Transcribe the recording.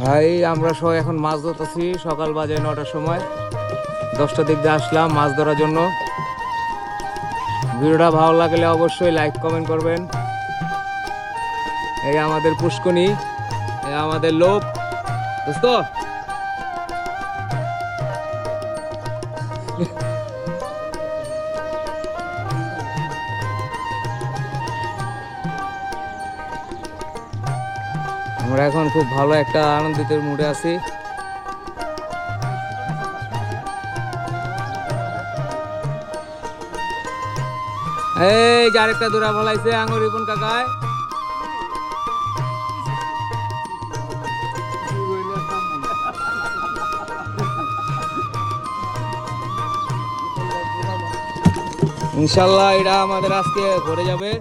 ভাই আমরা সবাই এখন মাছ ধরতেছি। সকাল বাজে 9টার সময়, 10টার দিক দিয়ে আসলাম মাছ ধরার জন্য। ভিডিওটা ভালো লাগলে অবশ্যই লাইক কমেন্ট করবেন। এই আমাদের পুষ্কনি, এই আমাদের লোক দোস্ত। আমরা এখন খুব ভালো একটা আনন্দিত মুডে আছি। এই যে আরেকটা দূরা ফলাইছে আঙুর রিপন কাকায়। ইনশাল্লাহ এটা আমাদের আজকে ভরে যাবে।